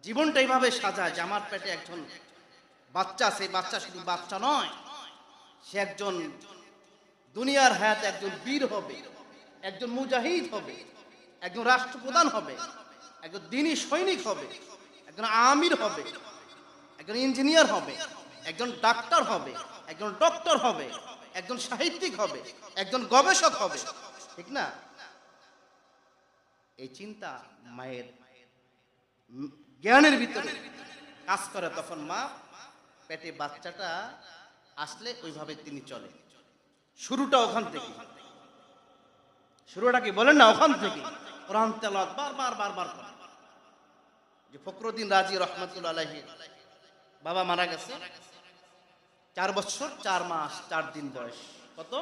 জীবনটা এইভাবে সাজায় যে আমার পেটে একজন বাচ্চা, সেই বাচ্চা শুধু বাচ্চা নয়, সে একজন দুনিয়ার হায়াতে একজন বীর হবে, একজন মুজাহিদ হবে, একজন রাষ্ট্রপ্রধান হবে, একজন দ্বীনি সৈনিক হবে, একজন আমির হবে, একজন ইঞ্জিনিয়ার হবে, একজন ডাক্তার হবে, একজন ডক্টর হবে, একজন সাহিত্যিক হবে, একজন গবেষক হবে, ঠিক না? এই চিন্তা মায়ের জ্ঞানের ভিতরে কাজ করে। তখন মা পেটে বাচ্চাটা আসলে ওইভাবে তিনি চলে। শুরুটা ওখান থেকে, শুরুটা কি বলেন না, ওখান থেকে কোরআন তেলাওয়াত বারবার বারবার করে। যে ফখরুদ্দিন রাজি রহমাতুল্লাহ আলাইহি বাবা মারা গেছে, 4 বছর 4 মাস 4 দিন বয়স। কত?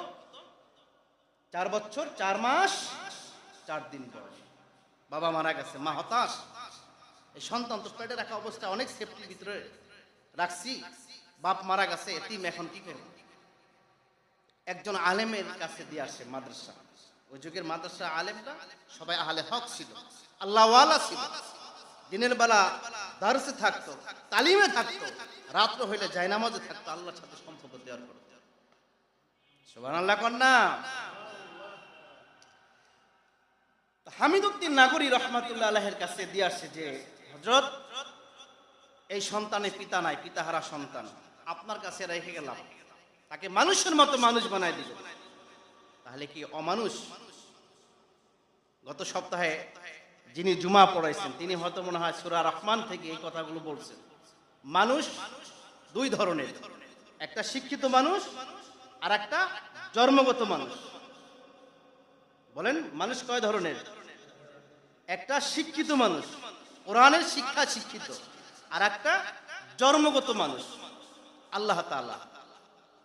4 বছর 4 মাস 4 দিন বয়স, বাবা মারা গেছে। মা হতাশ, এই সন্তান তো পেটে রাখা অবস্থা অনেক সেফটির ভিতরে রাখছি, বাপ মারা গেছে, এতিম, এখন কি করব? একজন আলেমের কাছে দিয়ে আসে মাদ্রাসা। ওই যুগের মাদ্রাসা আলেমরা সবাই আহলে হক ছিল, আল্লাহওয়ালা ছিল, দিনের বেলা দারসে থাকতো, তালিমে থাকতো, রাত্র হইলে জায়নামাজে থাকতো, আল্লাহর সাথে সম্পর্ক দেওয়ার করতো। সুবহানাল্লাহ কন্যা। হামিদউদ্দিন নাগরী রহমাতুল্লাহ আলাইহির কাছে দিয়ে আসে যে হযরত, এই সন্তানের পিতা নাই, পিতাহারা সন্তান আপনার কাছে রেখে গেলাম, তাকে মানুষের মতো মানুষ বানাই দিল, তাহলে কি অমানুষ? গত সপ্তাহে যিনি জুমা পড়াইছেন তিনি হয়তো মনে হয় সূরা রহমান থেকে এই কথাগুলো বলছেন। মানুষ দুই ধরনের, একটা শিক্ষিত মানুষ আর একটা জন্মগত মানুষ। বলেন মানুষ কয় ধরনের? একটা শিক্ষিত মানুষ, কোরআনের শিক্ষা শিক্ষিত, আর একটা জন্মগত মানুষ। আল্লাহ তাআলা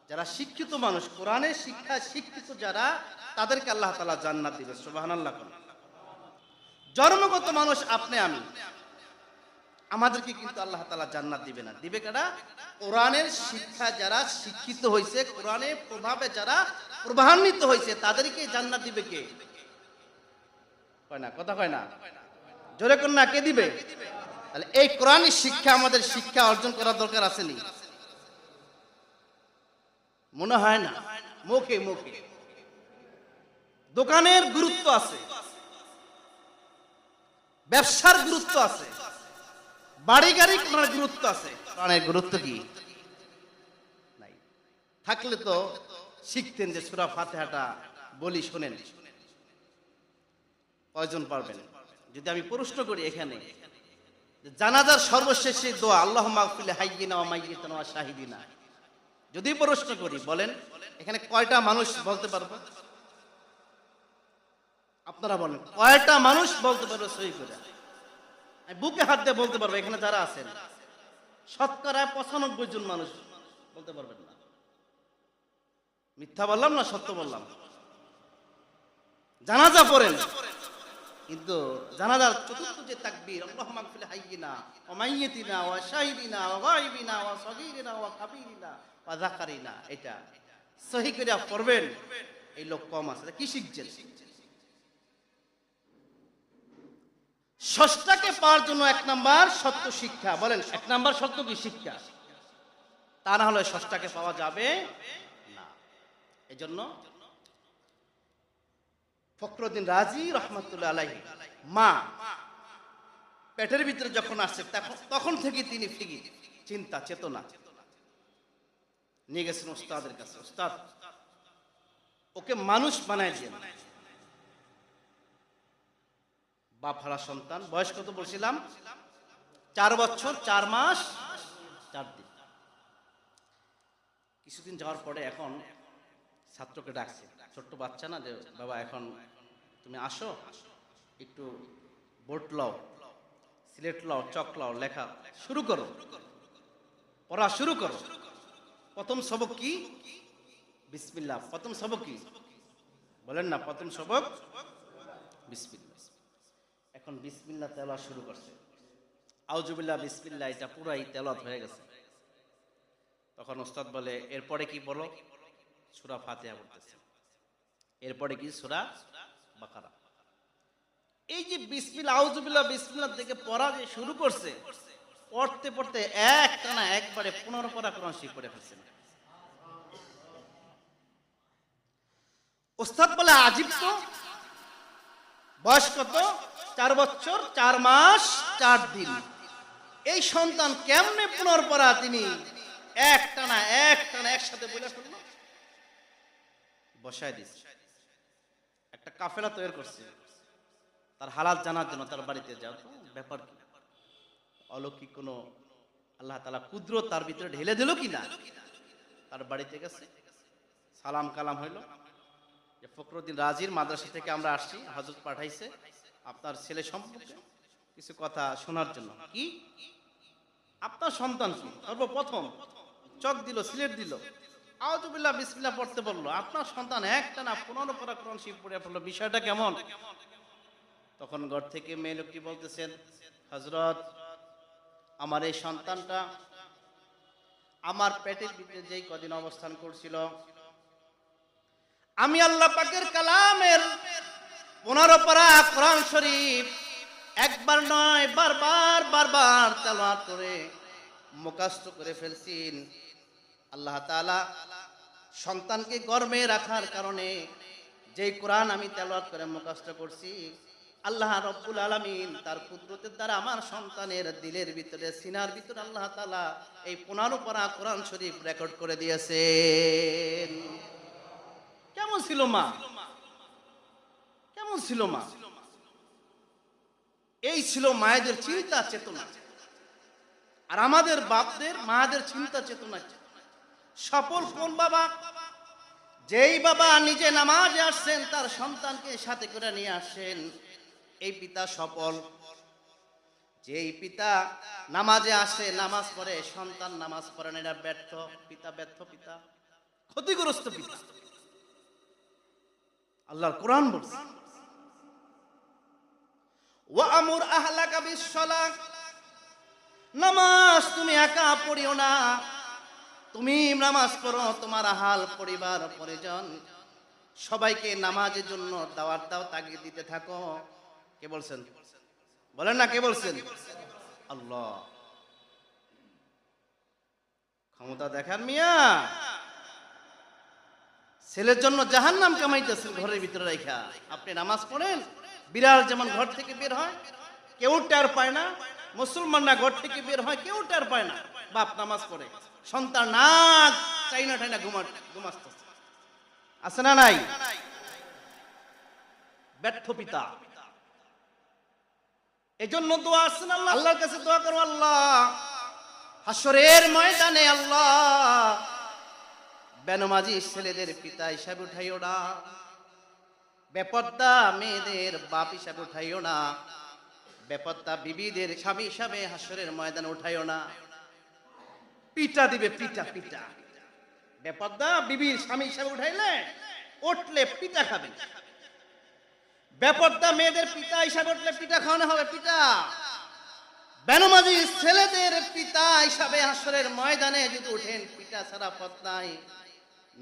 যারা শিক্ষিত মানুষ, কোরআনের শিক্ষা শিক্ষিত যারা, তাদেরকে আল্লাহ তাআলা জান্নাত দিবে। সুবহানাল্লাহ। জন্মগত মানুষ আপনি আমি, আমাদেরকে কিন্তু আল্লাহ তাআলা জান্নাত দিবে না। দিবে কারা? কোরআনের শিক্ষা যারা শিক্ষিত হয়েছে, কোরআনের প্রভাবে যারা প্রভাবান্বিত হয়েছে, তাদেরকে জান্নাত দিবে কে? কয় না, কথা কয় না, জোরে কোন না, কে দিবে? তাহলে এই কোরআনের শিক্ষা আমাদের শিক্ষা অর্জন করার দরকার আছে নি? মনে হয় না, মুখে মুখে। দোকানের গুরুত্ব আছে, ব্যবসার গুরুত্ব আছে, বাড়ি গাড়ি করার গুরুত্ব আছে, কোরআনের গুরুত্ব কি নাই? থাকলে তো শিখতেন যে সূরা ফাতিহাটা বলি, শোনেন। কয়জন পারবেন? যদি আমি প্রশ্ন করি এখানে, জানাজার সর্বশেষে দোয়া আল্লাহুম্মা গফির লিহাইয়িনা ওয়া মাইয়িতিনা ওয়া শাহিদিনা, যদি প্রশ্ন করি, বলেন এখানে কয়টা মানুষ বলতে পারবো? আপনারা বলেন কয়টা মানুষ বলতে পারবে সহি করে? আমি বুকে হাত দিয়ে বলতে পারবো এখানে যারা আছেন, শতকরা 95 জন মানুষ বলতে পারবেন না। মিথ্যা বললাম না সত্য বললাম? জানাজা পড়েন, কিন্তু জানাজার চতুর্থ যে তাকবীর আল্লাহুম্মা গফির লিহাইয়িনা ওয়া মাইয়িতিনা ওয়া শাহিদিনা ওয়া গায়বিনা ওয়া সগীরিনা ওয়া কাবীরিনা ওয়া যাকারিনা, এটা সহি করে পড়বেন, এই লোক কম আছে। কি শিখছেন? ষষ্ঠাকে পাওয়ার জন্য 1 নাম্বার সত্য শিক্ষা। বলেন 1 নাম্বার সত্য কি? শিক্ষা। তা না হলে ষষ্ঠাকে পাওয়া যাবে না। এজন্য ফখরুদ্দিন রাজি রহমাতুল্লাহ আলাইহি মা পেটের ভিতরে যখন আসছে, তখন থেকে তিনি ফিকির, চিন্তা, চেতনা নিয়ে গেছেন ওস্তাদের কাছে। ওস্তাদ ওকে মানুষ বানায় দিয়েন। বাপ হারা সন্তান, বয়স কত বলছিলাম? 4 বছর 4 মাস 4 দিন। কিছুদিন যাওয়ার পরে এখন ছাত্রকে ডাকছে, ছোট্ট বাচ্চা না, যে বাবা এখন তুমি আসো, একটু বোর্ড লাও, সিলেট লাও, চক লাও, লেখা শুরু করো, পড়া শুরু করো। প্রথম সবক কি? বিসমিল্লাহ। প্রথম সবক কি? বলেন না, প্রথম সবক বিসমিল্লাহ। এখন বিসমিল্লাহ তেলাওয়াত শুরু করছে, আউযুবিল্লাহ বিসমিল্লাহ, এটা পুরাই তেলাওয়াত হয়ে গেছে। তখন ওস্তাদ বলে এরপরে কি বলো? সূরা ফাতিহা পড়তেছে। এরপরে কি? সূরা বাকারা। এই যে বিসমিল্লাহ আউযুবিল্লাহ বিসমিল্লাহ থেকে পড়া যে শুরু করছে, পড়তে পড়তে একটানা একবারে 15 পারা কোরআন শরীফ পড়ে ফেলছেন। ওস্তাদ বলে আজিব তো, বয়স কত? 4 বছর 4 মাস 4 দিন। এই সন্তান কেমনে 15 পারা তিনি একটানা একসাথে বলে ফেলল? বসায় দিস, একটা কাফেলা তৈরি করছে তার হালাত জানার জন্য। তার বাড়িতে যাও তো, ব্যাপার কি, অলৌকিক কোন আল্লাহ তাআলা কুদরত তার ভিতরে ঢেলে দিল কিনা। তার বাড়িতে গেছে, সালাম কালাম হইল যে ফখরুদ্দিন রাজির মাদ্রাসা থেকে আমরা আসছি, হযরত পাঠাইছে আপনার ছেলে সম্পর্কে কিছু কথা শোনার জন্য। কি আপনার সন্তান কি? সর্বপ্রথম চক দিল, সিলেট দিল, আউযুবিল্লাহ বিসমিল্লাহ পড়তে বললো। আপনার সন্তান একটানা 15 পারা কোরআন শরীফ পড়ে পড়লো, বিষয়টা কেমন? তখন ঘর থেকে মেয়ে লোকটি বলতেছেন, হযরত আমার এই সন্তানটা আমার পেটের ভিতরে যেই কদিন অবস্থান করছিল, আমি আল্লাহ পাকের কালামের 15 পারা কোরআন শরীফ একবার নয় বারবার তেলাওয়াত করে মুখস্থ করে ফেলছি। আল্লাহ তাআলা সন্তানকে গর্ভে রাখার কারণে যেই কোরআন আমি তেলাওয়াত করে মুখস্থ করছি, আল্লাহ রব্বুল আলামিন তার কুদরতের দ্বারা আমার সন্তানের দিলের ভিতরে, সিনার ভিতরে আল্লাহ তাআলা এই 15 পারা কোরআন শরীফ রেকর্ড করে দিয়েছেন। কেমন ছিল মা? কেমন ছিল মা? এই ছিল মায়েদের চিন্তা চেতনা। আর আমাদের বাপদের মায়েদের চিন্তা চেতনা সফল কোন বাবা? যেই বাবা নিজে নামাজে আসছেন, তার সন্তানকে সাথে করে নিয়ে আসেন, এই পিতা সফল। যেই পিতা নামাজে আসে, নামাজ পড়ে, সন্তান নামাজ পড়ে না, এটা ব্যর্থ পিতা, ব্যর্থ পিতা, ক্ষতিগ্রস্ত পিতা। আল্লাহর কোরআন বলছে, ওয়া'মুর আহলাকা বিস-সালাহ, নামাজ তুমি একা পড়িও না, তুমি নামাজ পড়ো, তোমার আহাল পরিবার পরিজন সবাইকে নামাজের জন্য দাওয়াত দাও, তাগিদ দিতে থাকো। কে বলছেন? বলেন না, কে বলছেন? আল্লাহ। ক্ষমতা দেখার মিয়া, ছেলের জন্য জাহান্নাম কামাইতেছেন ঘরের ভিতরে রাখা। আপনি নামাজ পড়েন, বিড়াল যেমন ঘর থেকে বের হয় কেউ টের পায় না, মুসলমানরা ঘর থেকে বের হয় কেউ টের পায় না। বাপ নামাজ পড়ে, সন্তান নাক টাইনা ঘুমাচ্ছে, আছে না নাই? ব্যর্থ পিতা। এজন্য দোয়া আছে না, আল্লাহর কাছে দোয়া করো, আল্লাহ হাসরের ময়দানে আল্লাহ বেনমাজি ছেলেদের পিতা হিসাবে উঠাইও না, বেপর্দা মেয়েদের বাপ হিসাবে উঠাইও না, বেপর্দা বিবিদের স্বামী হিসাবে হাসরের ময়দানে উঠাইও না। পিটা দিবে, পিটা পিটা। বেপর্দা বিবির স্বামী হিসাবে উঠাইলে, উঠলে পিটা খাবে। বেপর্দা মেয়েদের পিতা হিসাবে উঠলে পিটা খাওয়ানো হবে, পিটা। বেনমাজি ছেলেদের পিতা হিসাবে হাসরের ময়দানে যদি উঠেন, পিটা ছাড়া পথ নাই।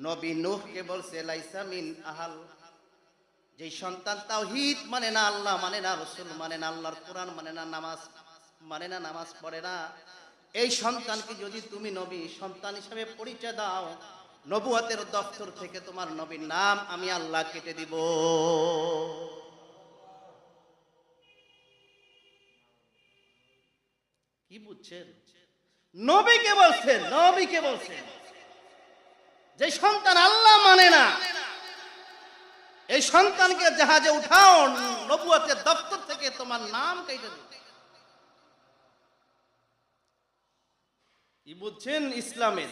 নবী নূহকে বলছে লাইসা মিন আহাল, যে সন্তান তাওহীদ মানে না, আল্লাহ মানে না, রাসূল মানে না, আল্লাহর কোরআন মানে না, নামাজ মানে না, নামাজ পড়ে না, এই সন্তানকে যদি তুমি নবী সন্তান হিসাবে পরিচয় দাও, নবুয়তের দফতর থেকে তোমার নবীর নাম আমি আল্লাহ কেটে দিব। কি বুঝছেন? নবীকে বলছেন, নবীকে বলছেন যে সন্তান আল্লাহ মানে না, এই সন্তানকে জাহাজে উঠাও, নবুয়তের দপ্তর থেকে তোমার নাম কেটে দেব। কি বুঝছেন ইসলামের?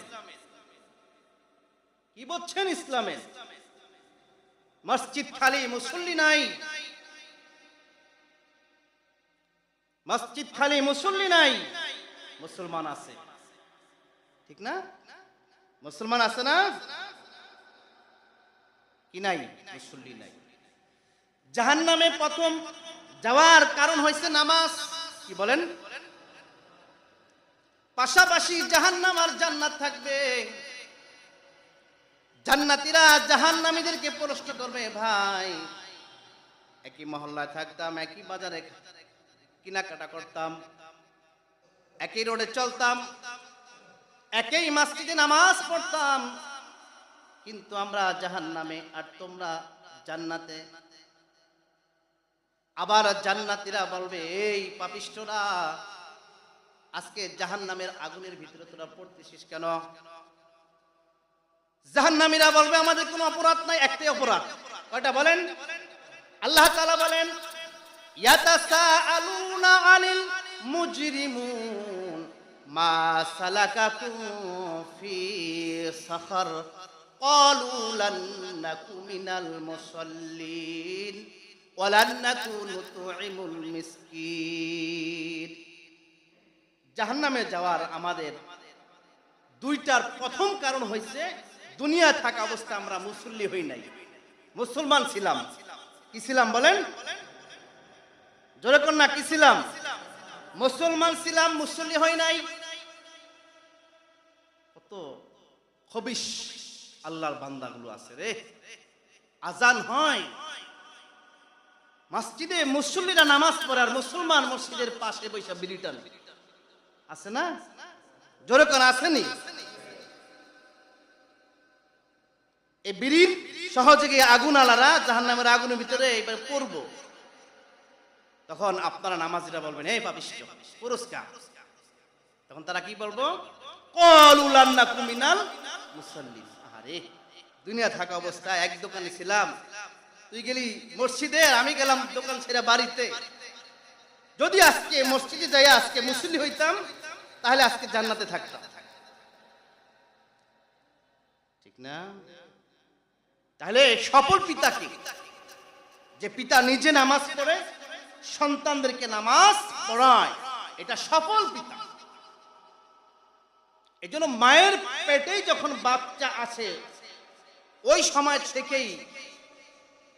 কি বুঝছেন ইসলামের? মসজিদ খালি, মুসল্লি নাই। মসজিদ খালি, মুসল্লি নাই। মুসলমান আছে, ঠিক না? মুসলমান আছে না? কি নাই? মুসল্লি নাই। জাহান্নামে প্রথম যাওয়ার কারণ হয়েছে নামাজ। কি বলেন? পাশাপাশি জাহান্নাম আর জান্নাত থাকবে। জান্নাতীরা জাহান্নামীদেরকে প্রশ্ন করবে, ভাই একই মহল্লায় থাকতাম, একই বাজারে কেনাকাটা করতাম, একই রোডে চলতাম, একই মসজিদে নামাজ পড়তাম, কিন্তু আমরা জাহান্নামে আর তোমরা জান্নাতে। আবার জান্নাতীরা বলবে, এই পাপিষ্ঠরা, আজকে জাহান্নামের আগুনের ভিতরে তোরা পড়তেছিস কেন? জাহান্নামীরা বলবে, আমাদের কোনো অপরাধ নাই, একটাই অপরাধ। কয়টা বলেন? আল্লাহ তাআলা বলেন, ইয়াতাসাআলুনা আনিল মুজরিমুন মা সালাকাকুম ফি সাকার ক্বালু লান নাকু মিনাল মুসাল্লিন ওয়া লান নাকু নুতঈমুল মিসকিন। জাহান্নামে যাওয়ার আমাদের দুইটার প্রথম কারণ হয়েছে, দুনিয়া থাকা অবস্থা আমরা মুসল্লি হই নাই, মুসলমান ছিলাম। কি ছিলাম বলেন? জোরে কোন না, কি ছিলাম? মুসলমান ছিলাম, মুসল্লি হই নাই। কত খবিশ আল্লাহর বান্দাগুলো আছে রে। আজান হয়, মসজিদে মুসল্লিরা নামাজ পড়ে, আর মুসলমান মসজিদের পাশে বসে বিড়ি টানে। আছে না? জোরে কোন আসেনি? এই বিড়ির সহযোগী আগুন আলারা জাহান্নামের আগুনের ভিতরে এবার পড়ব, তখন আপনারা নামাজিরা বলবেন, এই পাপিষ্ঠ, পুরস্কার। তখন তারা কি বলবো? ক্বালু লান নাকু মিনাল মুসাল্লিন। আরে দুনিয়া থাকা অবস্থায় এক দোকানে ছিলাম, তুই গেলি মসজিদে, আমি গেলাম দোকান ছেড়ে বাড়িতে। যদি আজকে মসজিদে যাই, আজকে মুসল্লি হইতাম, তাহলে আজকে জান্নাতে থাকতাম। ঠিক না? তাহলে সফল পিতা কি? যে পিতা নিজে নামাজ পড়ে সন্তানদেরকে নামাজ পড়ায়, এটা সফল পিতা। এই জন্য মায়ের পেটেই যখন বাচ্চা আছে, ওই সময় থেকেই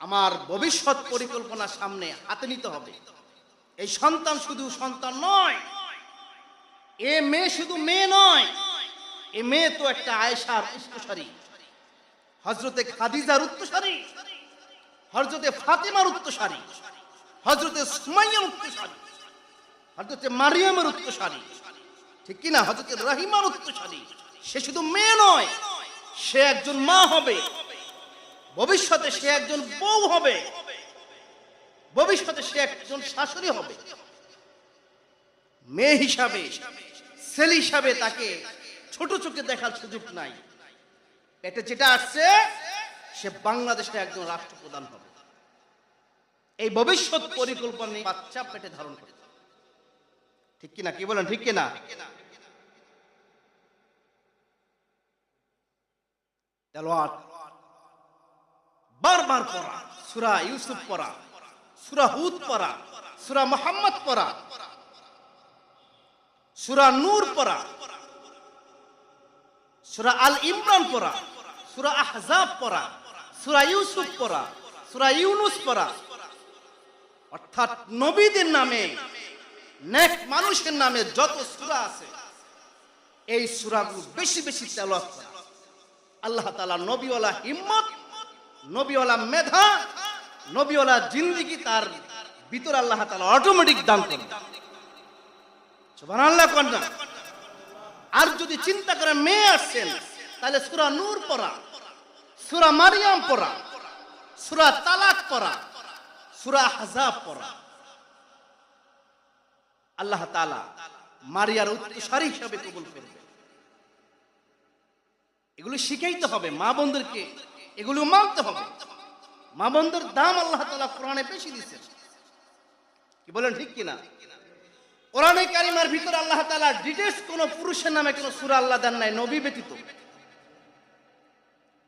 আমার ভবিষ্যৎ পরিকল্পনা সামনে হাতে নিতে হবে। এই সন্তান শুধু সন্তান নয়, এ মেয়ে শুধু মেয়ে নয়, এ মেয়ে তো একটা আয়েশার উত্তরসূরি, হযরতে খাদিজার উত্তরসূরি, হযরতে ফাতেমার উত্তরসূরি, হযরতে সুমাইয়ার উত্তরসূরি, হযরতে মারিয়ামের উত্তরসূরি, ঠিক কি না? হযরতে রহিমার উত্তরসূরি। সে শুধু মেয়ে নয়, সে একজন মা হবে, ভবিষ্যতে সে একজন বউ হবে, ভবিষ্যতে সে একজন শাশুড়ি হবে। মেয়ে হিসাবে, ছেলে হিসাবে তাকে ছোট চোখে দেখার সুযোগ নাই। পেটে যেটা আসছে, সে বাংলাদেশে একজন রাষ্ট্রপ্রধান হবে। এই ভবিষ্যৎ পরিকল্পনা নিয়ে বাচ্চা পেটে ধারণ করে। ঠিক কিনা? কি বলেন? ঠিক কিনা? তেলাওয়াত বারবার পড়া, সূরা ইউসুফ পড়া, সূরা হুদ পড়া, সূরা মুহাম্মদ পড়া, সূরা নূর পড়া, সূরা আল ইমরান পড়া, সূরা আহজাব পড়া, সূরা ইউসুফ পড়া, সূরা ইউনুস পড়া। অর্থাৎ নবীদের নামে, নেক মানুষের নামে যত সূরা আছে, এই সূরাগুলো বেশি বেশি তেলাওয়াত করা। আল্লাহ তাআলা নবীওয়ালা হিম্মত, নবীওয়ালা মেধা, নবীওয়ালা জিন্দেগি তার ভিতর আল্লাহ তাআলা অটোমেটিক দান করেন। সুবহানাল্লাহ কন্যা। আর যদি চিন্তা করে মেয়ে আসছেন, তাহলে সূরা নূর পড়া, সূরা মারিয়াম পড়া, সূরা তালাক পড়া, সূরা আহজাব পড়া। আল্লাহ তাআলা মারিয়ার উত্তরসূরি হিসেবে কবুল করবে। এগুলো শিখাইতে হবে মা বোনদেরকে, এগুলো মানতে হবে। মা বোনদের দাম আল্লাহ তাআলা কোরআনে বেশি দিয়েছেন। কি বলেন? ঠিক কিনা? কোরআনে কারিমার ভিতরে আল্লাহ তাআলা ডিটেইলস কোন পুরুষের নামে কোন সূরা আল্লাহ দেন নাই, নবী ব্যতীত।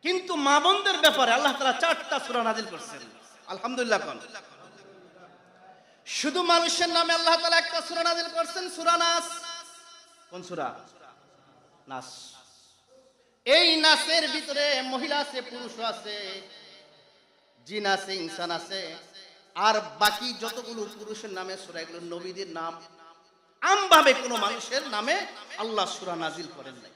কিন্তু মা বোনদের ব্যাপারে আল্লাহ তাআলা 4টা সূরা নাযিল করেছেন। আলহামদুলিল্লাহ। কোন শুধু মানুষের নামে আল্লাহ তাআলা একটা সূরা নাযিল করেছেন, সূরা নাস। কোন সূরা? নাস। এই নাসের ভিতরে মহিলা আছে, পুরুষ আছে, জিন আছে, ইনসান আছে, আর বাকি যতগুলো পুরুষের নামে সূরা, এগুলো নবীদের নাম। আমভাবে কোনো মানুষের নামে আল্লাহ সূরা নাজিল করেন নাই।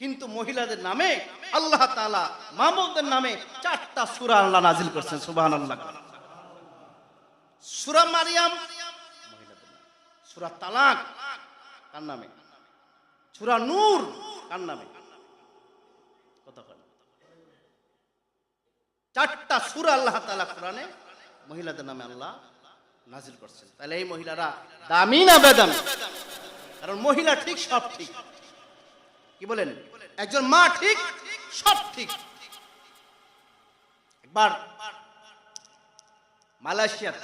কিন্তু মহিলাদের নামে আল্লাহ তাআলা, মা বোনদের নামে 4টা সূরা আল্লাহ নাজিল করেছেন। সুবহানাল্লাহ। সূরা মারিয়াম মহিলাদের নামে, সূরা তালাক কার নামে, সূরা নূর কার নামে, কথা বলেন। 4টা সূরা আল্লাহ তাআলা কোরআনে মহিলাদের নামে আল্লাহ নাজিল করছেন। তাহলে এই মহিলারা দামি না বেদামি? কারণ মহিলা ঠিক সব ঠিক, কি বলেন? একজন মা ঠিক সব ঠিক। একবার মালয়েশিয়ার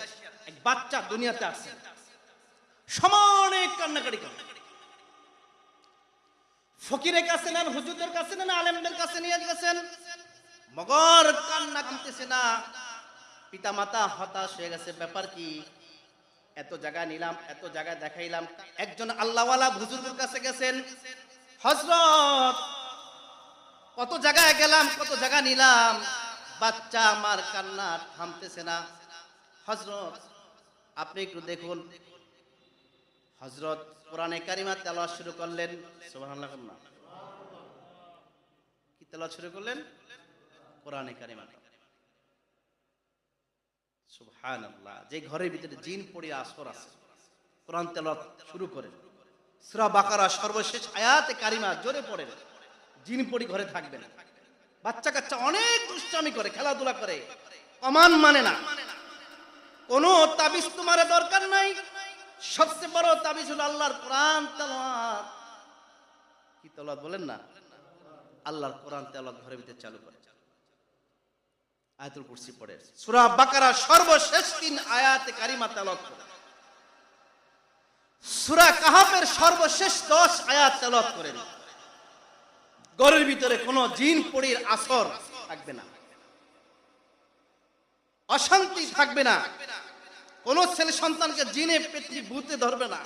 এক বাচ্চা দুনিয়াতে আসছে, সমানে কান্নাকাটি করে। ফকিরের কাছে নেন, হুজুরদের কাছে নেন, আলেমদের কাছে নিয়ে গেছেন, মগর কান্না থামতেছে না। পিতা মাতা হতাশ হয়ে গেছে, ব্যাপার কি? এত জায়গা নিলাম, এত জায়গা দেখাইলাম। একজন আল্লাহওয়ালা হুজুরের কাছে গেছেন, হযরত কত জায়গায় গেলাম, কত জায়গা নিলাম, বাচ্চা আমার কান্না থামতেছে না। হযরত আপনি একটু দেখুন। হযরত কোরআনে কারিমা তেলাওয়াত শুরু করলেন। সুবহানাল্লাহ। কি তেলাওয়াত শুরু করলেন? কোরআনে কারিমা। সুবহানাল্লাহ। যে ঘরের ভিতরে জিন পড়ে আসর আছে, কোরআন তেলাওয়াত শুরু করেন। সূরা বাকারা সর্বশেষ আয়াতে কারিমা জোরে পড়েন, জিন পড়ি ঘরে থাকবেন। বাচ্চা কাচ্চা অনেক দুষ্টামি করে, খেলাধুলা করে, কমান মানে না। কোনো তাবিজ তোমার দরকার নাই, সবচেয়ে বড় তাবিজ হলো আল্লাহর কোরআন তেলাওয়াত। কি তেলাওয়াত বলেন না? আল্লাহর কোরআন তেলাওয়াত ঘরের ভিতরে চালু করে, আয়াতুল কুরসি পড়ে, সূরা বাকারা সর্বশেষ 3 আয়াতে কারিমা তেলাওয়াত করে, সূরা কাহাফের সর্বশেষ 10 আয়াত তেলাওয়াত করেন। ঘরের ভিতরে কোনো জিন পড়ির আসর থাকবে না, অশান্তি থাকবে না, কোন ছেলে সন্তানকে জিনে পেটে ভূতে ধরবে না।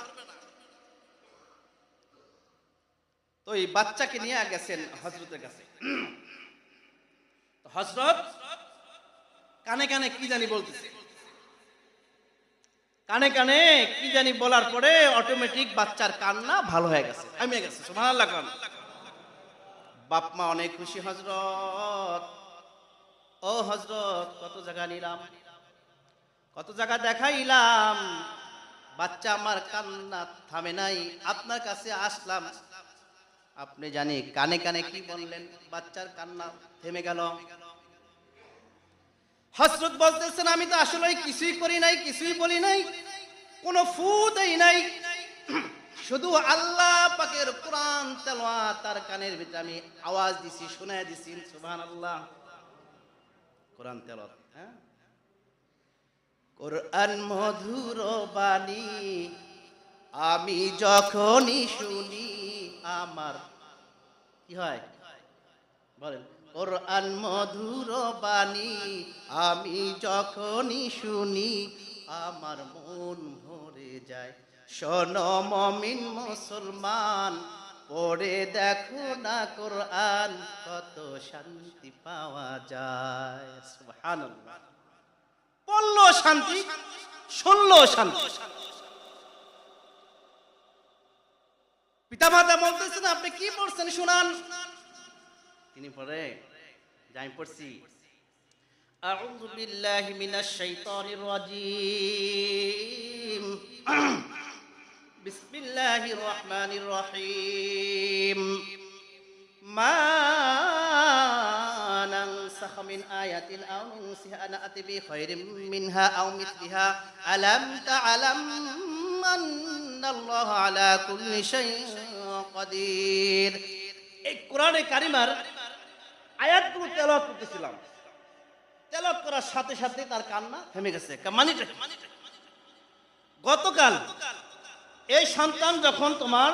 তো এই বাচ্চাকে নিয়ে গেছেন হযরতের কাছে। হযরত কানে কানে কি জানি বলতেছে, কানে কানে কি জানি বলার পরে অটোমেটিক বাচ্চার কান্না ভালো হয়ে গেছে, থামিয়ে গেছে। সুবহানাল্লাহ। বাপ মা অনেক খুশি। হযরত, ও হযরত, কত জায়গা নিলাম, কত জায়গা দেখাইলাম, বাচ্চা আমার কান্না থামে নাই, আপনার কাছে আসলাম। আপনি জানি কানে কানে কি বললেন, বাচ্চার কান্না থেমে গেল। হযরত বলতেছেন, আমি তো আসলে কিছুই করি নাই, কিছুই বলি নাই, কোনো ফু দেই নাই, শুধু আল্লাহ পাকের কোরআন তেলাওয়াত তার কানের ভিতরে আমি আওয়াজ দিছি, শোনায় দিছি। সুবহানাল্লাহ। কোরআন তেলাওয়াত, হ্যাঁ, কোরআন মধুর বাণী আমি যখনই শুনি আমার কি হয় বলেন? কোরআন মধুর বাণী আমি যখনই শুনি আমার মন ভরে যায়। শোনো মুমিন মুসলমান, পড়ে দেখো না কোরআন, কত শান্তি পাওয়া যায়। সুবহানাল্লাহ। পড়লো শান্তি, শুনলো শান্তি। পিতামাতা বলতেছেন, আপনি কি পড়ছেন শুনান। তিনি পড়ে, যাই পড়ছি, আউযু বিল্লাহি মিনাশ শাইতানির রাজীম, বিসমিল্লাহির রহমানির রহিম, মা নানসাখ মিন আয়াতিন আও নুনসিহা না'তি বিখাইরিম মিনহা আও মিসলিহা আলাম তা'লাম আন্নাল্লাহা আলা কুল্লি শাইইন কাদির। এই কোরআনে কারিমার আয়াতগুলো তেলাওয়াত করতেছিলাম, তেলাওয়াত করার সাথে সাথে তার কান্না থেমে গেছে। মানিটা গতকাল এই সন্তান যখন তোমার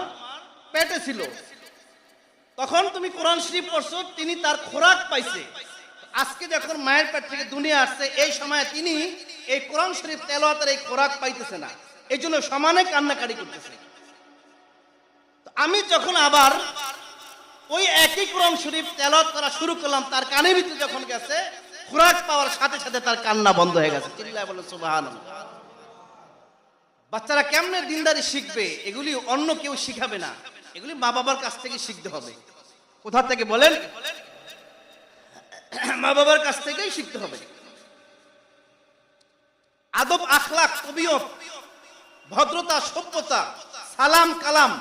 পেটে ছিল তখন তুমি কোরআন শরীফ পড়ছো, তিনি তার খোরাক পাইছে। আজকে যখন মায়ের পেট থেকে দুনিয়া আসছে এই সময় তিনি এই কোরআন শরীফ তেলাওয়াতের এই খোরাক পাইতেছে না, এই জন্য সমানে কান্নাকাটি করতেছে। আমি যখন আবার ওই একই কোরআন শরীফ তেলাওয়াত করা শুরু করলাম, তার কানের ভিতরে যখন গেছে খোরাক পাওয়ার সাথে সাথে তার কান্না বন্ধ হয়ে গেছে। চিল্লায় বলো সুবহানাল্লাহ। বাচ্চারা কেমনে দিনদারি শিখবে? এগুলি অন্য কেউ শিখাবে না, এগুলি মা বাবার কাছ থেকে শিখতে হবে। কোথা থেকে বলেন? মা বাবার কাছ থেকেই শিখতে হবে। আদব আখলাক তবিয়ত, ভদ্রতা, সভ্যতা, সালাম কালাম,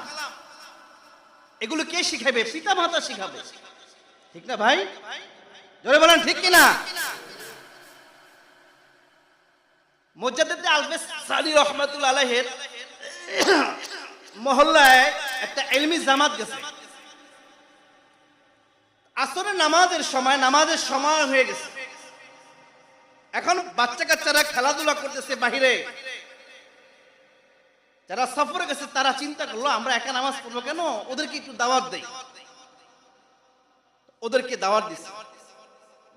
এগুলো কে শিখাবে? পিতা মাতা শিখাবে, ঠিক না ভাই? জোরে বলেন ঠিক কিনা? মুজাদ্দিদ আলফেস সানি রহমাতুল্লাহ আলাইহির মহল্লায় একটা ইলমি জামাত গেছে। আসরের নামাজের সময় হয়ে গেছে। এখন বাচ্চা কাচ্চারা খেলাধুলা করতেছে বাহিরে। যারা সফরে গেছে তারা চিন্তা করলো আমরা একা নামাজ পড়বো কেন, ওদেরকে একটু দাওয়াত দেই। ওদেরকে দাওয়াত দিচ্ছে।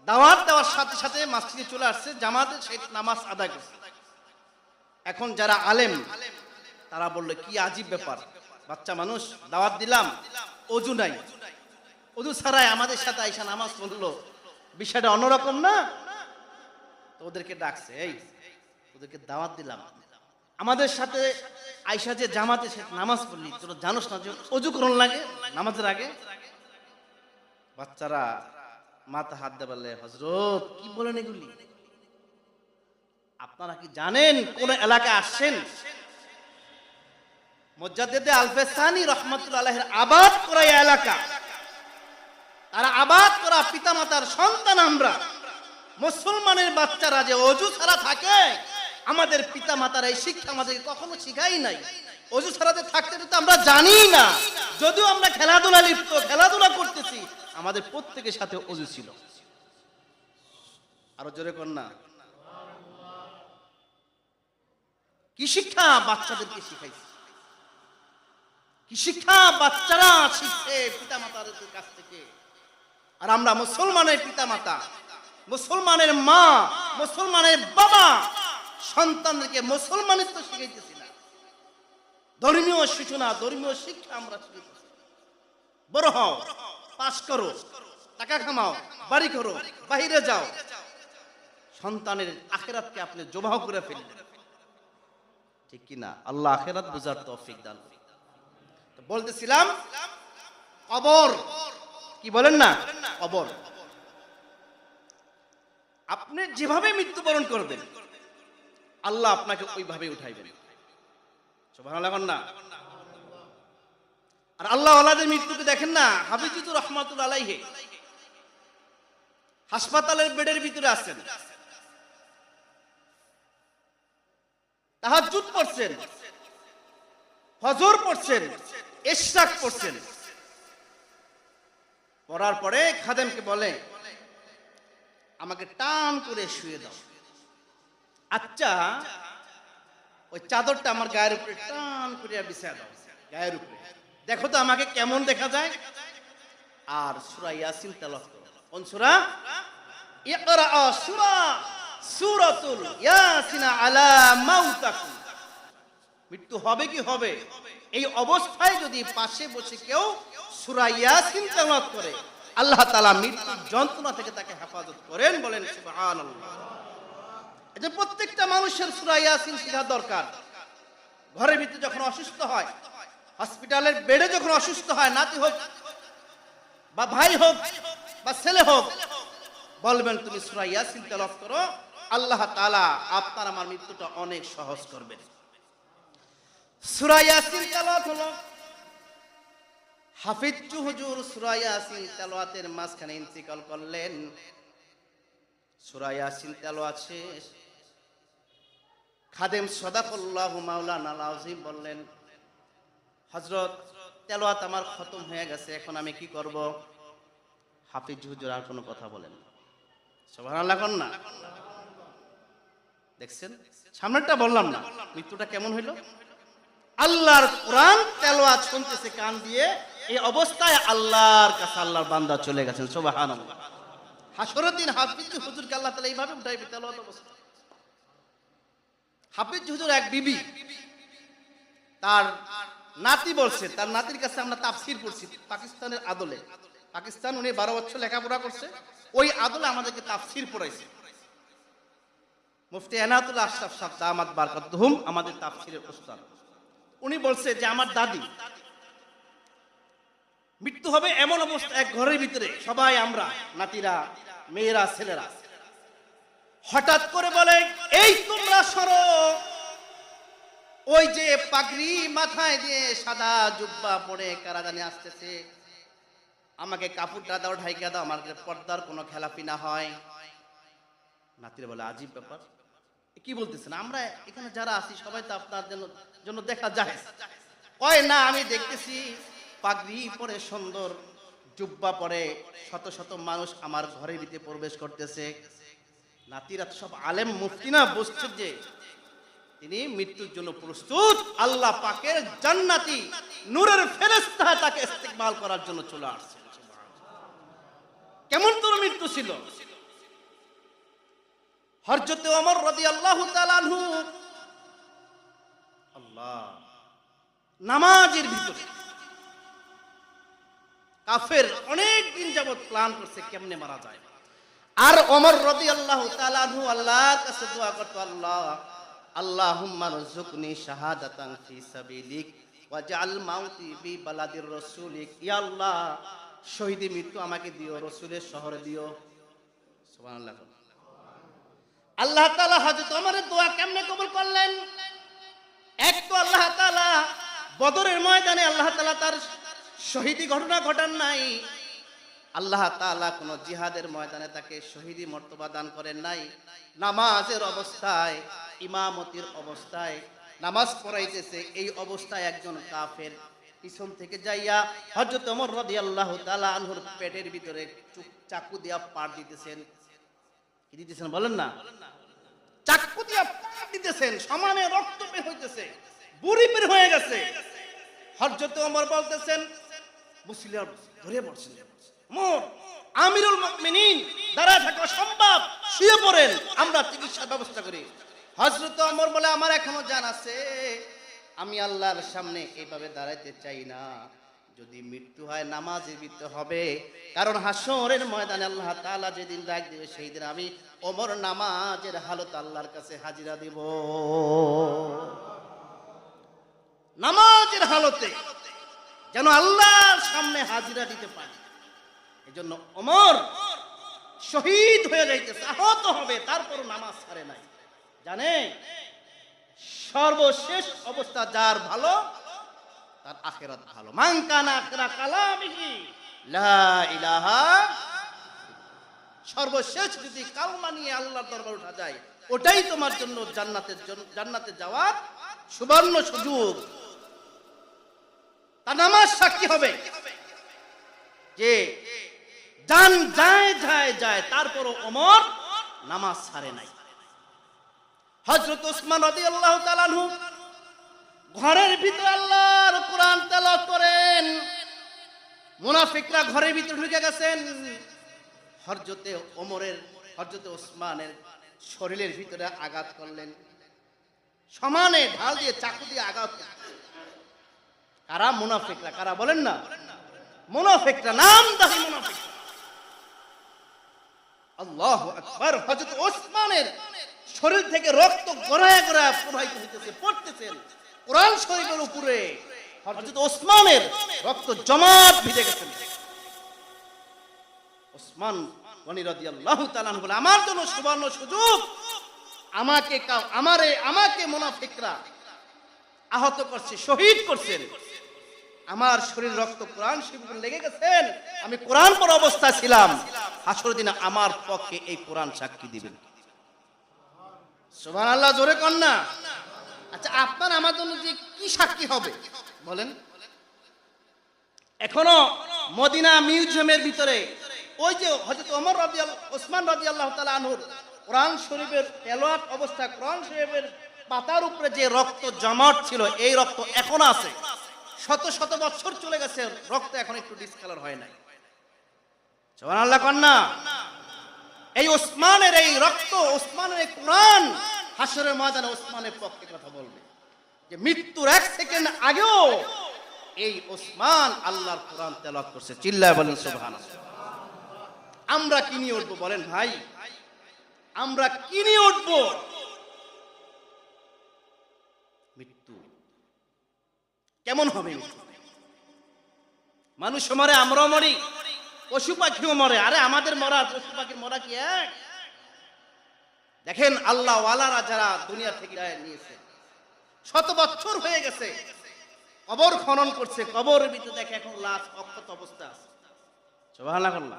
দাওয়াত দেওয়ার সাথে সাথে মসজিদে চলে আসছে, জামাতে সেই নামাজ আদায় করছে। এখন যারা আলেম তারা বললো কি আজীব ব্যাপার, বাচ্চা মানুষ দাওয়াত দিলাম, অজু নাই, অজু ছাড়াই আমাদের সাথে আইসা নামাজ পড়লো, বিষয়টা অন্যরকম না? তো ওদেরকে ডাকছে, এই ওদেরকে দাওয়াত দিলাম, আমাদের সাথে আইসা যে জামাতে সে নামাজ পড়লি, তোরা জানোস না যে অজু করুন লাগে নামাজের আগে? বাচ্চারা মাথা হাত দিয়ে বললে, হযরত কি বলেন এগুলি? আপনারা কি জানেন কোন এলাকায় আসছেন? মুজাদ্দিদ আলফেস সানি রহমাতুল্লাহ আলাইহির আবাদ করা এলাকা, তারা আবাদ করা পিতামাতার সন্তান আমরা। মুসলমানের বাচ্চারা যে অজু ছাড়া থাকে, আমাদের পিতামাতার এই শিক্ষা আমাদেরকে কখনো শিখাই নাই। অজু ছাড়াতে থাকতে তো আমরা জানি না, যদিও আমরা খেলাধুলা লিপ্ত, খেলাধুলা করতেছি, আমাদের প্রত্যেকের সাথে অজু ছিল। আরো জোরে কর না। কি শিক্ষা বাচ্চাদেরকে শিখাইছে, কি শিক্ষা বাচ্চারা শিখছে পিতামাতাদের কাছ থেকে। আর আমরা মুসলমানের পিতামাতা, মুসলমানের মা, মুসলমানের বাবা সন্তানদেরকে মুসলমানিত্ব শিখাইতেছি না, ধর্মীয় সূচনা, ধর্মীয় শিক্ষা আমরা শিখাইতেছি। বড় হও, পাস করো, টাকা কামাও, বাড়ি করো, বাইরে যাও, সন্তানের আখিরাতকে আপনি জবাহ করে ফেললেন, ঠিক কিনা? আল্লাহ আখিরাত বুঝার তৌফিক দান করুন। তো বলতেছিলাম কবর, কি বলেন না, কবর। আপনি যেভাবে মৃত্যুবরণ করবেন আল্লাহ আপনাকে ওইভাবে উঠাইবেন, সুবহানাল্লাহ না? আর আল্লাহ ওয়ালাদের মৃত্যুকে দেখেন না, হাফিজুর রহমাতুল্লাহ আলাইহি হাসপাতালের বেডের ভিতরে আছেন, তাহাজ্জুদ পড়ছেন, ফজর পড়ছেন, ইশরাক পড়ছেন, পড়ার পরে খাদেমকে বলে আমাকে টান করে শুয়ে দাও। আচ্ছা ওই চাদরটা আমার গায়ের উপরে টান করে বিছায় দাও, গায়ের উপরে, দেখো তো আমাকে কেমন দেখা যায়। আর সূরা ইয়াসিন তেলাওয়াত করো। কোন সূরা? ইকরা সূরাতুল ইয়াসিন আলা মাউতাকুম। মৃত্যু হবে কি হবে, এই অবস্থায় যদি পাশে বসে কেউ সূরা ইয়াসিন তেলাওয়াত করে আল্লাহ তাআলা মৃত্যুর যন্ত্রণা থেকে তাকে হেফাজত করেন, বলেন সুবহানাল্লাহ। এটা প্রত্যেকটা মানুষের সূরা ইয়াসিন শেখা দরকার। ঘরের ভিতরে যখন অসুস্থ হয়, হসপিটালের বেডে যখন অসুস্থ হয়, নাতি হোক বা ভাই হোক বা ছেলে হোক, বলবেন তুমি সূরা ইয়াসিন তেলাওয়াত করো, আল্লাহ তাআলা আপনার আমার মৃত্যুটা অনেক সহজ করবেন। সূরা ইয়াসিন তেলাওয়াত হলো, হাফিজ হুজুর সূরা ইয়াসিন তেলাওয়াতের মাঝখানে ইন্তিকাল করলেন। সূরা ইয়াসিন তেলাওয়াত শেষ, খাদেম সাদাকাল্লাহু মাওলানা আল-আযীম বললেন, হযরত তেলাওয়াত আমার খতম হয়ে গেছে, এখন আমি কি করব? হাফিজ হুজুর আর কোনো কথা বলেন না। সুবহানাল্লাহ কোন না? দেখছেন সামনেরটা বললাম না, মৃত্যুটা কেমন হইল? আল্লাহর কোরআন তেলাওয়াত শুনতেছে কান দিয়ে, এই অবস্থায় আল্লাহর কাছে আল্লাহর বান্দা চলে গেছেন। সুবহানাল্লাহ। হাসরের দিন হাফিজ হুজুরকে আল্লাহ তাআলা এইভাবে উঠাইবে তেলাওয়াত অবস্থা। হাফিজ হুজুর এক বিবি, তার নাতি বলছে, তার নাতির কাছে আমরা তাফসীর পড়ছি পাকিস্তানের আদলে। পাকিস্তান উনি 12 বছর লেখাপড়া করছে, ওই আদলে আমাদেরকে তাফসীর পড়াইছে। মুফতি এনায়েতুল আশরাফ সাহেব দামাত বারকাতুহুম আমাদের তাফসীরের উস্তাদ। উনি বলছে যে আমার দাদি মৃত্যু হবে এমন অবস্থা, এক ঘরের ভিতরে সবাই আমরা, নাতিরা, মেয়েরা, ছেলেরা, হঠাৎ করে বলে, এই তোমরা সরো, ওই যে পাগড়ি মাথায় দিয়ে সাদা জুব্বা পরে কারা জানি আসতেছে, আমাকে কাপড়টা দাও, ঢাইকা দাও, আমার পর্দার কোনো খেলাপি না হয়। নাতিরা বলে, আজীব ব্যাপার, কি বলতেছেন? আমরা এখানে যারা আছি সবাই তো আপনার জন্য দেখা যায়। কয় না, আমি দেখতেছি পাগড়ি পরে সুন্দর জুব্বা পরে শত শত মানুষ আমার ঘরের ভিতরে প্রবেশ করতেছে। নাতিরা সব আলেম মুফতি না, বুঝছে যে তিনি মৃত্যুর জন্য প্রস্তুত। আল্লাহ পাকের জান্নাতি নূরের ফেরেশতা তাকে ইস্তেকবাল করার জন্য চলে আসছে। কেমন তোর মৃত্যু ছিল? হযরত ওমর রাদিয়াল্লাহু তাআলা আনহু আল্লাহ নামাজের ভিতরে কাফের অনেক দিন যাবত প্ল্যান করছে কেমনে মারা যায়। আর ওমর রাদিয়াল্লাহু তাআলা আনহু আল্লাহর কাছে দোয়া করতে, আল্লাহ আল্লাহুম্মা রযুকনি শাহাদাতান ফি সাবিলিক ওয়াজআল মাউতি বি বালাদির রাসূলিক। ইয়া আল্লাহ, শহীদি মৃত্যু আমাকে দিও, রাসূলের শহরে দিও। সুবহানাল্লাহ। আল্লাহ তাআলা হযরত ওমরের দোয়া কেমনে কবুল করলেন? এক তো আল্লাহ তাআলা বদরের ময়দানে আল্লাহ তাআলা তার শহীদি ঘটনা ঘটান নাই। আল্লাহ তাআলা কোন জিহাদের ময়দানে তাকে শহীদি মর্তবা দান করেন নাই। নামাজের অবস্থায়, ইমামতির অবস্থায় নামাজ পড়াইতেছে, এই অবস্থায় একজন কাফের পিছন থেকে যাইয়া হযরত ওমর রাদিয়াল্লাহু তাআলা আনহুর পেটের ভিতরে চাকু দিয়া পাড় দিতেছেন। কি দিতেছেন বলেন না? চাকু দিয়া পাড় দিতেছেন, সমানে রক্ত বের হইতেছে, বুড়ি বের হয়ে গেছে। হযরত ওমর বলতেছেন, মুসলিম ধরে পড়ছেন, ওমর আমিরুল মুমিনিন, দাঁড়ায় থাকা সম্ভব, শুয়ে পড়েন, আমরা চিকিৎসার ব্যবস্থা করি। হযরত ওমর বলে, আমার এখনো জান আছে, আমি আল্লাহর সামনে এইভাবে দাঁড়াইতে চাই না। যদি মৃত্যু হয় নামাজে মৃত্যু হবে, কারণ হাসরের ময়দানে আল্লাহ তাআলা যেদিন ডাক দিবে সেই দিন আমি ওমর নামাজের হালত আল্লাহর কাছে হাজিরা দিব। নামাজের হালতে যেন আল্লাহর সামনে হাজিরা দিতে পারি, এজন্য ওমর শহীদ হয়ে যাইতেছে, আহত হবে, তারপর নামাজ ছাড়ে নাই। জানে সর্বশেষ অবস্থা যার ভালো তার আখিরাত ভালো। মান কানা আখিরা কালামিহি লা ইলাহা, সর্বশেষ যদি কালমা নিয়ে আল্লাহর দরবারে উঠা যায়, ওটাই তোমার জন্য জান্নাতে যাওয়ার সুবর্ণ সুযোগ। তার নামাজ সাক্ষী হবে যে জান যায় যায় যায়, তারপরও ওমর নামাজ ছাড়ে নাই। হযরত ওসমান রাদিয়াল্লাহু তাআলা আনহু ঘরের ভিতরে আল্লাহর কোরআন তেলাওয়াত করেন, মুনাফিকরা ঘরের ভিতরে ঢুকে গেছেন। হযরত ওসমানের শরীরের ভিতরে আঘাত করলেন, সমানে ঢাল দিয়ে চাকু দিয়ে আঘাত করলেন। কারা? মুনাফিকরা। কারা বলেন না? মুনাফিকরা, নামদারি মুনাফিক। আল্লাহু আকবার। হযরত ওসমানের শরীর থেকে রক্ত গড়ায় গড়ায় প্রবাহিত হইতেছে, পড়তেছেন কোরআন শরীফের উপরে। হযরত ওসমানের রক্ত জমাট ভিজে গেছে। ওসমান গনি রাদিয়াল্লাহু তাআলা আনহু বলে, আমার জন্য সুবর্ণ সুযোগ, আমাকে মুনাফিকরা আহত করছে, শহীদ করছেন, আমার শরীর রক্ত কোরআন শরীফে লেগে গেছেন, আমি কোরআন পড়া অবস্থায় ছিলাম, হাসরের দিনে আমার পক্ষে এই কোরআন সাক্ষী দিবেন। সুবহানাল্লাহ, জোরে কন না। আচ্ছা, আপনার আমার জন্য যে কি সাক্ষী হবে বলেন? এখনো মদিনা মিউজিয়ামের ভিতরে ওই যে হযরত ওসমান রাদিয়াল্লাহু তাআলা আনহুর কোরআন শরীফের তেলাওয়াত অবস্থা, কোরআন শরীফের পাতার উপরে যে রক্ত জমাট ছিল, এই রক্ত এখন আছে। শত শত বছর চলে গেছে, রক্ত এখন একটু ডিসকালার হয় নাই। সুবহানাল্লাহ কন্যা। এই ওসমানের এই রক্ত, ওসমানের এই কোরআন হাসরের ময়দানে ওসমানের পক্ষে কথা বলবে, যে মৃত্যুর 1 সেকেন্ড আগেও এই ওসমান আল্লাহর কোরআন তেলাওয়াত করছে। চিল্লায় বলেন সুবহানাল্লাহ। আমরা কি নিয়ে উঠবো বলেন ভাই? আমরা কি নিয়ে উঠবো? মৃত্যু কেমন হবে? মানুষ মরে, আমরাও মরি, পশু পাখিও মরে। আরে আমাদের মরা আর পশু পাখির মরা কি এক? দেখেন আল্লাহ ওয়ালারা যারা দুনিয়া থেকে নিয়েছে, শত বছর হয়ে গেছে, কবর খনন করছে, কবরের ভিতরে দেখে এখন লাশ অক্ষত অবস্থা আছে। সুবহানাল্লাহ।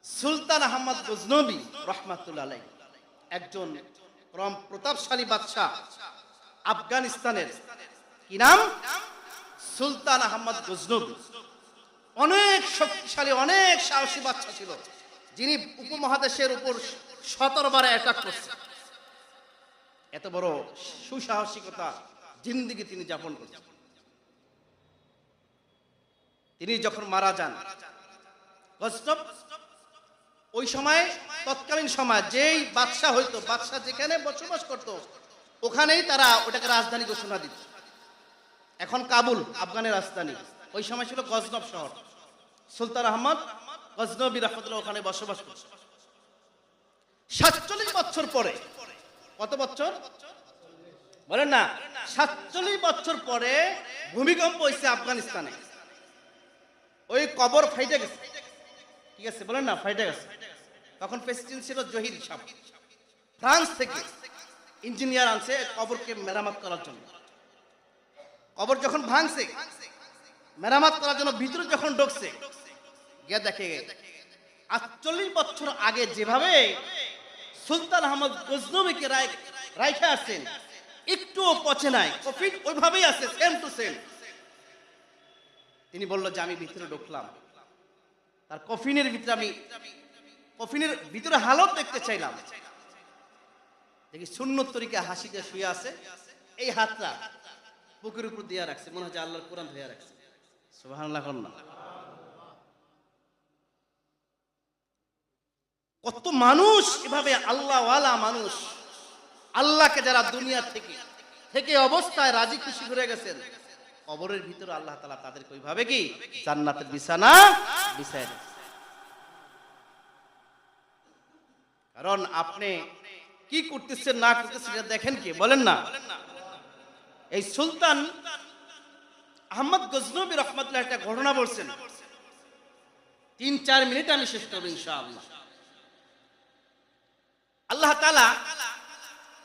সুলতান আহমদ গজনবী রহমাতুল্লাহ আলাইহি একজন পরম প্রতাপশালী বাদশাহ, আফগানিস্তানের। কি নাম? সুলতান আহমদ গজনবী। অনেক শক্তিশালী, অনেক সাহসী বাদশা ছিল, যিনি উপমহাদেশের উপর 17 বার অ্যাটাক করছে। এত বড় সুসাহসিকতা জিন্দেগি তিনি যাপন করছেন। তিনি যখন মারা যান, গজনব ওই সময়, তৎকালীন সময় যেই বাদশা হইতো, বাদশা যেখানে বসবাস করত ওখানেই তারা ওটাকে রাজধানী ঘোষণা দিত। এখন কাবুল আফগানের রাজধানী, ওই সময় ছিল গজনব শহর। সুলতান আহমদ গজনবী রহমতুল্লাহ ওখানে বসবাস করছে। 47 বছর পরে, কত বছর বলেন না? 47 বছর পরে ভূমিকম্প হয়েছে আফগানিস্তানে। ওই কবর ফাইটে গেছে। ঠিক আছে বলেন না, ফাইটে গেছে। তখন প্রেসিডেন্ট ছিল জহির সাহেব, ফ্রান্স থেকে ইঞ্জিনিয়ার আনছে কবরকে মেরামত করার জন্য। কবর যখন ভাঙছে, মেরামত করার জন্য ভিতরে যখন ঢুকছে, গিয়ে দেখে 48 বছর আগে যেভাবে সুলতান আহমদ গজনবীকে রাইখে আসছেন, একটুও পচে নাই, কফিন ওইভাবেই আছে, সেম টু সেম। তিনি বলল যে আমি ভিতরে ঢুকলাম, তার কফিনের ভিতরে, আমি কফিনের ভিতরে হালত দেখতে চাইলাম। দেখি সুন্নত তরিকা হাসি দিয়ে শুয়ে আছে, এই হাতটা বুকের উপর দিয়ে রাখছে, মনে হচ্ছে আল্লাহর কোরআন ধরে রাখছে। সুবহানাল্লাহ। কত মানুষ এভাবে আল্লাহ ওয়ালা মানুষ, আল্লাহকে যারা দুনিয়া থেকে অবস্থায় রাজি খুশি করে গেছেন, কবরের ভিতরে আল্লাহ তাআলা তাদেরকে ওইভাবে কি জান্নাতের বিছানা বিছায় দিয়েছেন। কারণ আপনি কি করতেছেন না করতেছেন দেখেন কে, বলেন না? এই সুলতান আহমদ গজনবী রহমাতুল্লাহ একটা ঘটনা বলছেন, 3-4 মিনিট আমি শেষ করব ইনশাআল্লাহ। আল্লাহ তাআলা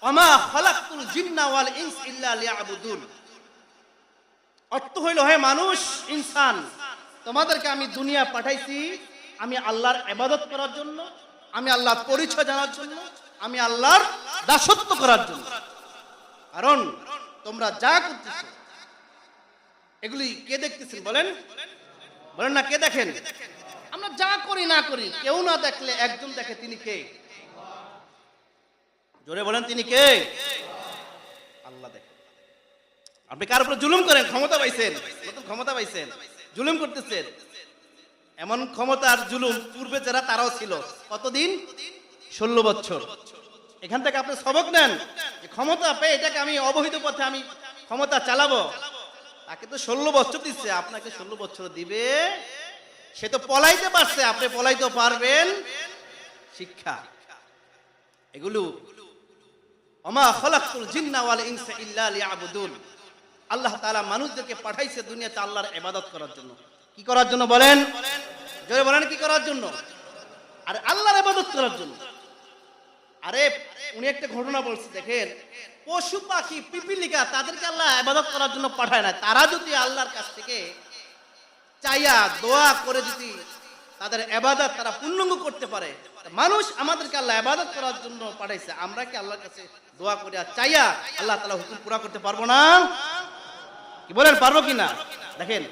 ওয়ামা খালাকতুল জিন্না ওয়াল ইনস ইল্লা লিয়াবুদুন, অর্থ হইল হে মানুষ ইনসান, তোমাদেরকে আমি দুনিয়া পাঠাইছি আমি আল্লাহর ইবাদত করার জন্য, আমি আল্লাহর পরিচয় জানার জন্য, আমি আল্লাহর দাসত্ব করার জন্য। কারণ তোমরা যা করতেছো এগুলি কে দেখতেছেন বলেন? বলেন না, কে দেখেন? আমরা যা করি না করি, কেউ না দেখলে একজন দেখে, তিনি কে? জোরে বলেন, তিনি কে? আল্লাহ দেখে। আপনি কার উপরে জুলুম করেন, ক্ষমতা পাইছেন, নতুন ক্ষমতা পাইছেন, জুলুম করতেছেন। এমন ক্ষমতার জুলুম পূর্বে যারা তারাও ছিল। কতদিন? 16 বছর। এখান থেকে আপনি সবক নেন যে ক্ষমতা পেয়ে এটাকে আমি অবৈধ পথে আমি ক্ষমতা চালাবো। তাকে তো 16 বছর দিচ্ছে, আপনাকে 16 বছর দিবে। সে তো পলাইতে পারছে, আপনি পলাইতে পারবেন। শিক্ষা এগুলো। ওমা খালাকতুল জিন্না ওয়াল ইনসা ইল্লা লিয়াবুদুন, আল্লাহ তাআলা মানুষদেরকে পাঠাইছে দুনিয়াতে আল্লাহর ইবাদত করার জন্য। কি করার জন্য বলেন? জোরে বলেন, কি করার জন্য? আর আল্লাহর ইবাদত করার জন্য। আরে উনি একটা ঘটনা বলছে, দেখেন পশু পাখি পিপিলিকা তাদেরকে আল্লাহ ইবাদত করার জন্য পাঠায় না। তারা যদি আল্লাহর কাছ থেকে চাইয়া দোয়া করে যদি তাদের ইবাদত তারা পূর্ণাঙ্গ করতে পারে, মানুষ আমাদেরকে আল্লাহ ইবাদত করার জন্য পাঠাইছে, আমরা কি আল্লাহর কাছে দোয়া করে আর চাইয়া আল্লাহ তাআলা হুকুম পুরা করতে পারবো না? কি বলেন, পারবো কিনা? দেখেন